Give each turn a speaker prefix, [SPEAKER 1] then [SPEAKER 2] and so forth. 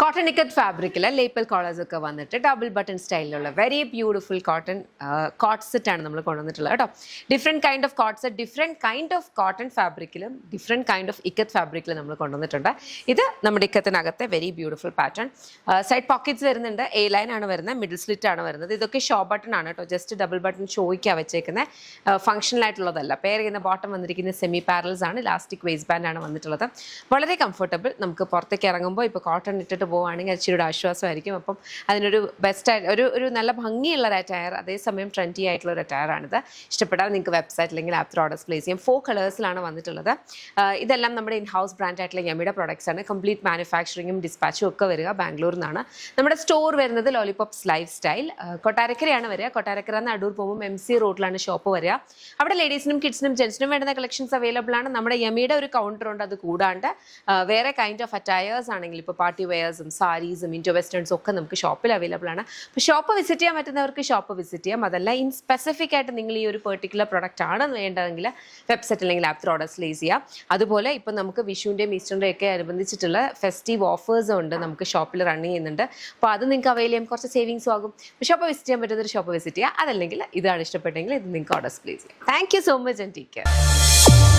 [SPEAKER 1] Cotton നിക്കറ്റ് ഫാബ്രിക്കിൽ lapel collars ഒക്കെ വന്നിട്ട് ഡബിൾ ബട്ടൺ സ്റ്റൈലിലുള്ള very beautiful cotton coat set ആണ് നമ്മൾ കൊണ്ടുവന്നിട്ടുള്ളത് കേട്ടോ. Different kind of coat set, different kind of cotton ഫാബ്രിക്കിലും ഡിഫറെൻറ്റ് കൈൻഡ് ഓഫ് ഇക്കത്ത് ഫാബ്രിക്കിലും നമ്മൾ കൊണ്ടുവന്നിട്ടുണ്ട്. ഇത് നമ്മുടെ ഇക്കത്തിനകത്തെ very beautiful pattern. Side pockets വരുന്നുണ്ട്, എ ലൈൻ ആണ് വരുന്നത്, മിഡിൽ സ്ലിറ്റ് ആണ് വരുന്നത്. ഇതൊക്കെ ഷോ ബട്ടൺ ആണ് കേട്ടോ, ജസ്റ്റ് ഡബിൾ ബട്ടൺ ഷോയ്ക്കാണ് വെച്ചേക്കുന്നത്, ഫംഗ്ഷണൽ ആയിട്ടുള്ളതല്ല. പെയർ ചെയ്യുന്ന ബോട്ടം വന്നിരിക്കുന്ന സെമി പാരൽസ് ആണ്, ഇലാസ്റ്റിക് വേസ്റ്റ് ബാൻഡ് ആണ് വന്നിട്ടുള്ളത്. വളരെ കംഫർട്ടബിൾ. നമുക്ക് പുറത്തേക്ക് ഇറങ്ങുമ്പോൾ ഇപ്പോൾ കോട്ടൺ ഇട്ടിട്ട് പോവുകയാണെങ്കിൽ ഇച്ചിരി ആശ്വാസമായിരിക്കും. അപ്പം അതിനൊരു ബെസ്റ്റ് ഒരു നല്ല ഭംഗിയുള്ള ഒരു അറ്റയർ, അതേസമയം ട്രെൻഡി ആയിട്ടുള്ള ഒരു അറ്റയറാണിത്. ഇഷ്ടപ്പെട്ടാൽ നിങ്ങൾക്ക് വെബ്സൈറ്റ് അല്ലെങ്കിൽ ആപ്പ് ഓർഡേഴ്സ് പ്ലേസ് ചെയ്യാം. 4 കളേഴ്സിലാണ് വന്നിട്ടുള്ളത്. ഇതെല്ലാം നമ്മുടെ ഇൻ ഹൗസ് ബ്രാൻഡ് ആയിട്ടുള്ള യമിയുടെ പ്രോഡക്ട്സ് ആണ്. കംപ്ലീറ്റ് മാനുഫാക്ചറിങ്ങും ഡിസ്പാച്ചും ഒക്കെ വരിക ബാംഗ്ലൂരിൽ നിന്നാണ്. നമ്മുടെ സ്റ്റോർ വരുന്നത് ലോലിപോപ്സ് ലൈഫ് സ്റ്റൈൽ, കൊട്ടാരക്കരയാണ് വരിക. കൊട്ടാരക്കര നിന്ന് അടൂർ പോകുമ്പോൾ MC റോഡിലാണ് ഷോപ്പ് വരിക. അവിടെ ലേഡീസിനും കിഡ്സിനും ജെൻസിനും വേണ്ടുന്ന കളക്ഷൻസ് അവൈലബിൾ ആണ്. നമ്മുടെ യമിയുടെ ഒരു കൗണ്ടർ ഉണ്ട്. അത് കൂടാണ്ട് വേറെ കൈൻഡ് ഓഫ് അറ്റയേഴ്സ് ആണെങ്കിൽ ഇപ്പോൾ പാർട്ടി വെയേഴ്സും സാരീസും ഇൻഡോ വെസ്റ്റേൺസും ഒക്കെ നമുക്ക് ഷോപ്പിൽ അവൈലബിൾ ആണ്. അപ്പോൾ ഷോപ്പ് വിസിറ്റ് ചെയ്യാൻ പറ്റുന്നവർക്ക് ഷോപ്പ് വിസിറ്റ് ചെയ്യാം. അതല്ല ഇൻ സ്പെസിഫിക് ആയിട്ട് നിങ്ങൾ ഈ ഒരു പെർട്ടിക്കുലർ പ്രൊഡക്റ്റ് ആണ് വേണ്ടതെങ്കിൽ വെബ്സൈറ്റ് അല്ലെങ്കിൽ ആപ്പ് ഓർഡേഴ്സ് പ്ലേസ് ചെയ്യാം. അതുപോലെ ഇപ്പോൾ നമുക്ക് വിഷുവിൻ്റെയും ഈസ്റ്ററിൻ്റെയും ഒക്കെ അനുബന്ധിച്ചിട്ടുള്ള ഫെസ്റ്റീവ് ഓഫേഴ്സും ഉണ്ട്, നമുക്ക് ഷോപ്പിൽ റൺ ചെയ്യുന്നുണ്ട്. അപ്പോൾ അത് നിങ്ങൾക്ക് അവൈൽ ചെയ്യാം, കുറച്ച് സേവിങ്സും ആകും. ഷോപ്പ് വിസിറ്റ് ചെയ്യാൻ പറ്റുന്നൊരു ഷോപ്പ് വിസിറ്റ് ചെയ്യുക. അതല്ലെങ്കിൽ ഇതാണ് ഇഷ്ടപ്പെട്ടെങ്കിൽ ഇത് നിങ്ങൾക്ക് ഓർഡേഴ്സ് പ്ലേസ് ചെയ്യാം. Thank you so much and take care.